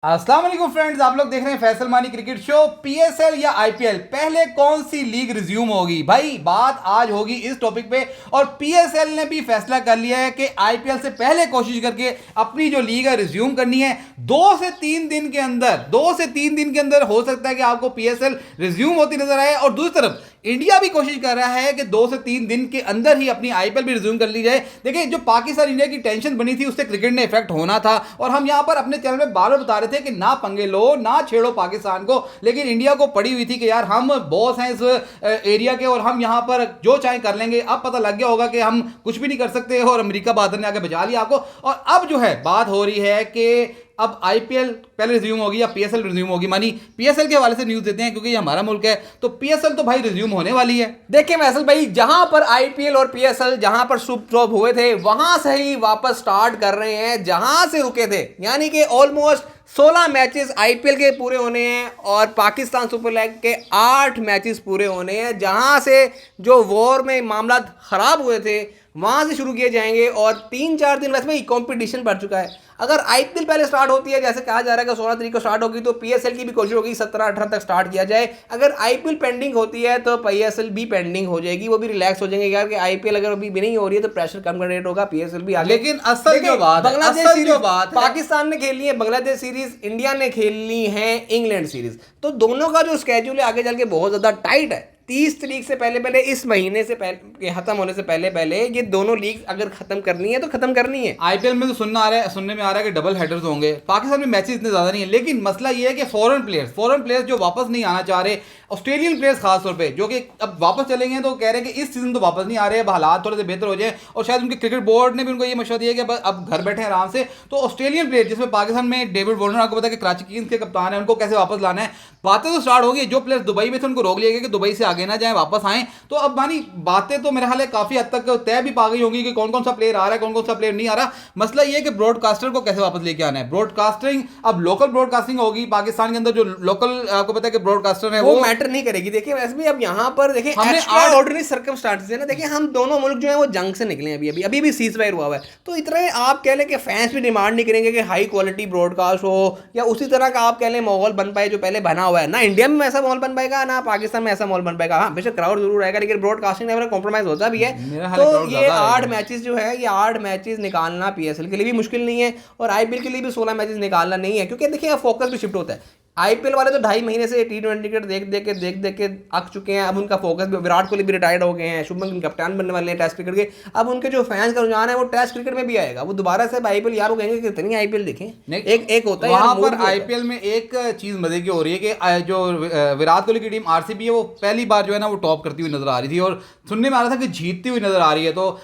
अस्सलाम वालेकुम फ्रेंड्स, आप लोग देख रहे हैं फैसल मानी क्रिकेट शो। पीएसएल या आईपीएल, पहले कौन सी लीग रिज्यूम होगी? भाई बात आज होगी इस टॉपिक पे। और पीएसएल ने भी फैसला कर लिया है कि आईपीएल से पहले कोशिश करके अपनी जो लीग है रिज्यूम करनी है। 2 से 3 दिन के अंदर हो सकता है कि आपको पीएसएल रिज्यूम होती नजर आए। और दूसरी तरफ इंडिया भी कोशिश कर रहा है कि 2 से 3 दिन के अंदर ही अपनी आईपीएल भी रिज्यूम कर ली जाए। देखिए, जो पाकिस्तान इंडिया की टेंशन बनी थी उससे क्रिकेट ने इफेक्ट होना था। और हम यहां पर अपने चैनल में बार बार बता रहे थे कि ना पंगे लो, ना छेड़ो पाकिस्तान को। लेकिन इंडिया को पड़ी हुई थी कि यार हम बॉस हैं इस एरिया के और हम यहां पर जो चाहे कर लेंगे। अब पता लग गया होगा कि हम कुछ भी नहीं कर सकते और अमेरिका बहादुर ने आके बचा लिया आपको। और अब जो है बात हो रही है कि अब आईपीएल पहले रिज्यूम होगी या पीएसएल रिज्यूम होगी। मानी पीएसएल के हवाले से न्यूज देते हैं क्योंकि ये हमारा मुल्क है, तो पीएसएल तो भाई रिज्यूम होने वाली है। देखिए फैसल भाई, जहां पर आईपीएल और पीएसएल जहां पर सुप ड्रॉप हुए थे वहां से ही वापस स्टार्ट कर रहे हैं जहां से रुके थे। यानी कि ऑलमोस्ट 16 मैचेस आईपीएल के पूरे होने हैं और पाकिस्तान सुपर लीग के 8 मैचेस पूरे होने हैं। जहां से जो वॉर में मामला खराब हुए थे वहां से शुरू किए जाएंगे। और 3-4 दिन वैसे में कंपटीशन बढ़ चुका है। अगर आईपीएल पहले स्टार्ट होती है, जैसे कहा जा रहा है कि 16 तारीख को स्टार्ट होगी, तो पीएसएल की भी कोशिश होगी 17-18 तक स्टार्ट किया जाए। अगर आईपीएल पेंडिंग होती है तो पीएसएल भी पेंडिंग हो जाएगी, वो भी रिलैक्स हो जाएंगे यार कि आईपीएल अगर अभी भी नहीं हो रही है तो प्रेशर कम क्रिएट होगा, पीएसएल भी आगे। लेकिन असल जो बात है, बांग्लादेश असल सीरीज जो बात है, पाकिस्तान ने खेलनी है, बांग्लादेश सीरीज इंडिया ने खेलनी है, इंग्लैंड सीरीज। तो दोनों का जो स्केड्यूल है आगे चल के बहुत ज्यादा टाइट है। 30 तारीख से पहले इस महीने से पहले खत्म होने से पहले ये दोनों लीग अगर खत्म करनी है तो खत्म करनी है। आईपीएल में तो सुनने में आ रहा है कि डबल हेडर्स होंगे। पाकिस्तान में मैचेस इतने ज्यादा नहीं है, लेकिन मसला ये है कि फॉरेन प्लेयर्स जो वापस नहीं आना चाह रहे, ऑस्ट्रेलियन प्लेयर्स खासतौर पे, जो कि अब वापस चलेंगे तो कह रहे हैं कि इस सीजन तो वापस नहीं आ रहे, अब हालात थोड़े से बेहतर हो जाए। और शायद उनके क्रिकेट बोर्ड ने भी उनको ये मशवरा दिया कि अब घर बैठे आराम से। तो ऑस्ट्रेलियन प्लेयर, जिसमें पाकिस्तान में डेविड वार्नर, आपको पता है कि कराची किंग्स के कप्तान है, उनको कैसे वापस लाना है, बातें तो स्टार्ट होगी। जो प्लेयर्स दुबई में थे उनको रोक लिया गया कि दुबई से आगे ना जाए, वापस आए। तो अब मानी बातें तो मेरे ख्याल है काफी हद तक तय भी पा गई होंगी कि कौन कौन सा प्लेयर आ रहा है, कौन कौन सा प्लेयर नहीं आ रहा। मसला ये है कि ब्रॉडकास्टर को कैसे वापस लेके आना है। ब्रॉडकास्टिंग, अब लोकल ब्रॉडकास्टिंग होगी पाकिस्तान के अंदर, जो लोकल आपको पता है कि ब्रॉडकास्टर है वो मैटर नहीं करेगी। देखिए वैसे भी अब यहाँ पर देखिए एक्स्ट्राऑर्डिनरी सर्कमस्टांसेस है ना। देखिए हम दोनों मुल्क जो है वो जंग से निकले हैं, अभी भी सीज फायर हुआ है। तो इतने आप कह लें कि फैंस भी डिमांड नहीं करेंगे कि हाई क्वालिटी ब्रॉडकास्ट हो या उसी तरह का आप कह लें माहौल बन पाए जो पहले बना हुआ है। ना इंडिया में ऐसा माहौल बन पाएगा, ना पाकिस्तान में ऐसा माहौल बन पाएगा। हाँ बेशक क्राउड जरूर आएगा, लेकिन ब्रॉडकास्टिंग में कॉम्प्रोमाइज होता भी है। तो ये 8 मैचेस जो है, ये 8 मैचेस निकालना पीएसएल के लिए भी मुश्किल नहीं है और आईपीएल के लिए भी 16 मैचेस निकालना नहीं है। क्योंकि देखिए फोकस भी शिफ्ट होता है। आईपीएल वाले तो 2.5 महीने से T20 क्रिकेट देख के अक चुके हैं। अब उनका फोकस भी, विराट कोहली भी रिटायर्ड हो गए हैं, शुभमन गिल कप्तान बनने वाले हैं टेस्ट क्रिकेट के। अब उनके जो फैंस का रुझान है वो टेस्ट क्रिकेट में भी आएगा। वो दोबारा से आईपीएल, यार वो कहेंगे कि कितनी आईपीएल देखें। एक होता है वहां पर आईपीएल में एक चीज मजे की हो रही है कि जो विराट कोहली की टीम आरसीबी है वो पहली बार जो है ना वो टॉप करती हुई नजर आ रही थी और सुनने में आ रहा था कि जीतती हुई नजर आ रही है। तो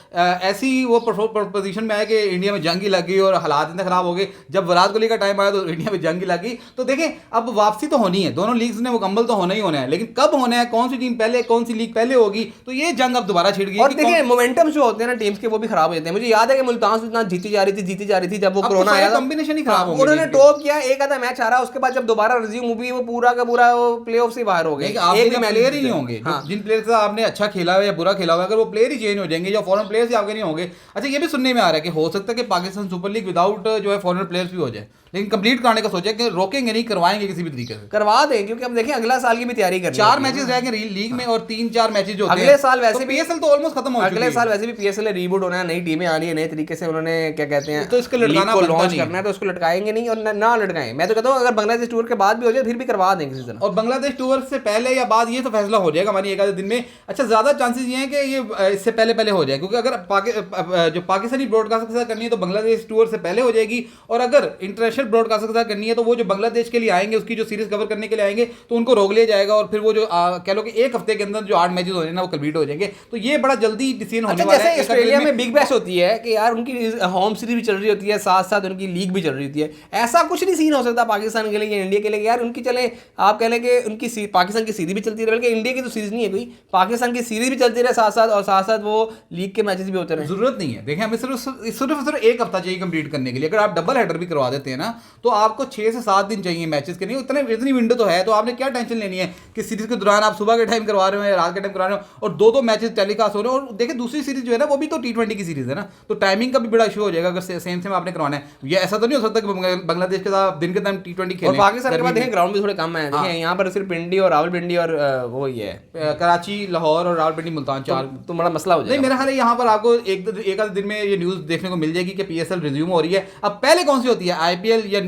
ऐसी वो पोजीशन में है कि इंडिया में जंग ही लग गई और हालात इतने खराब हो गए। जब विराट कोहली का टाइम आया तो इंडिया में जंग ही लग गई। तो देखें, अब वापसी तो होनी है, दोनों लीग्स ने मुकम्मल तो होना ही होना है, लेकिन कब होना है, कौन सी टीम पहले, कौन सी लीग पहले होगी, तो ये जंग अब दोबारा छिड़ गई। और देखिए मोमेंटम जो होते हैं ना टीम्स के, वो भी खराब हो जाते हैं। मुझे याद है कि मुल्तान इतना जीती जा रही थी जब वो कोरोना आया, कॉम्बिनेशन ही खराब हो गया। उन्होंने टॉप किया, एक आधा मैच हारा, उसके बाद जब दोबारा रिज्यूम हुई वो पूरा का पूरा प्लेऑफ से बाहर हो गए। एक प्लेयर ही नहीं होंगे। जिन प्लेयर से आपने अच्छा खेला हुआ या बुरा खेला हुआ, अगर वो प्लेयर ही चेंज हो जाएंगे, जो फॉरेन प्लेयर्स ही आपके नहीं होंगे। अच्छा, ये भी सुनने में आ रहा है कि हो सकता है कि पाकिस्तान सुपर लीग विदाउट जो है फॉरेन प्लेयर्स भी हो जाए, लेकिन कंप्लीट कराने का सोचा कि रोकेंगे नहीं, करवाएंगे किसी भी तरीके से। करवा दें, क्योंकि अब देखिए अगला साल की भी तैयारी करनी है। 4 मैचेस रह गए लीग में और 3-4 मैचेस जो अगले साल वैसे भी पीएसएल तो ऑलमोस्ट खत्म हो चुकी है। अगले साल वैसे भी पीएसएल रीबूट होना है, नई टीमें आनी है, नए तरीके से उन्होंने क्या कहते हैं तो इसको लटकाना लॉन्च करना है, तो उसको लटकाएंगे नहीं और ना लटकाएं। मैं तो कहता हूँ अगर बांग्लादेश टूर के बाद भी हो जाए फिर भी करवा देंगे सीजन। और बांग्लादेश टूर से पहले या बाद ये तो फैसला हो जाएगा हमारी एक आधे दिन में। अच्छा, ज्यादा चांसेस ये हैं कि ये इससे पहले हो जाए, क्योंकि अगर जो पाकिस्तानी ब्रॉडकास्टर के साथ करनी है तो बांग्लादेश टूर से पहले हो जाएगी। और अगर इंटरनेशनल ब्रॉडकास्टर के साथ करनी है तो वो जो बांग्लादेश के लिए आएंगे, उसकी जो सीरीज कवर करने के लिए आएंगे, तो उनको रोक लिया जाएगा। और फिर वो जो कह लो कि एक हफ्ते के अंदर जो 8 मैचेस हो रहे हैं ना वो कंप्लीट हो जाएंगे। तो ये बड़ा जल्दी डिसीजन होने वाला है। जैसे ऑस्ट्रेलिया में बिग बैश होती है कि यार उनकी होम सीरीज भी चल रही होती है, साथ साथ उनकी लीग भी चल रही होती है। ऐसा कुछ नहीं सीन हो सकता पाकिस्तान के लिए या इंडिया के लिए, यार उनकी चले आप कह लें कि उनकी पाकिस्तान की सीरीज भी चलती रहे, बल्कि इंडिया की तो सीरीज नहीं है कोई, पाकिस्तान की सीरीज भी चलती रहे साथ साथ, और साथ साथ वो लीग के मैचेस भी होते रहे। जरूरत नहीं है। देखें, हमें सिर्फ एक हफ्ता चाहिए कंप्लीट करने के लिए। अगर आप डबल हेडर भी करवा देते हैं ना तो आपको 6 से 7 दिन चाहिए मैचेस के नहीं, इतनी विंडो तो है, तो आपने क्या टेंशन लेनी है कि सीरीज के दौरान आप सुबह के टाइम करवा रहे हो या रात के टाइम करवा रहे हो और दो मैचेस टेलीकास्ट हो रहे हो। और देखिए दूसरी सीरीज जो है ना वो भी तो T20 की सीरीज है ना, तो टाइमिंग का भी बड़ा इशू हो जाएगा अगर सेम आपने करवाना है। ये ऐसा तो नहीं हो सकता कि बांग्लादेश के साथ दिन के टाइम T20 खेलें। और पाकिस्तान के बाद देखिए ग्राउंड भी थोड़े कम है, देखिए यहाँ पर सिर्फ पिंडी और रावलपिंडी और वो ही है कराची, लाहौर और रावलपिंडी, मुल्तान, 4 तो बड़ा मसला हो नहीं जाएगा। मेरा ख्याल है यहाँ पर आपको एक आधे दिन में ये न्यूज़ देखने को मिल जाएगी कि PSL रिज्यूम हो रही है। अब पहले कौन सी होती है, IPL या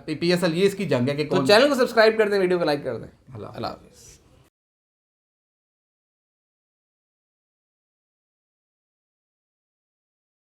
PSL, ये इसकी जंग है कि तो चैनल को सब्सक्राइब कर दें, वीडियो को लाइक कर दें। अल्लाह अल्लाह हाफिज़।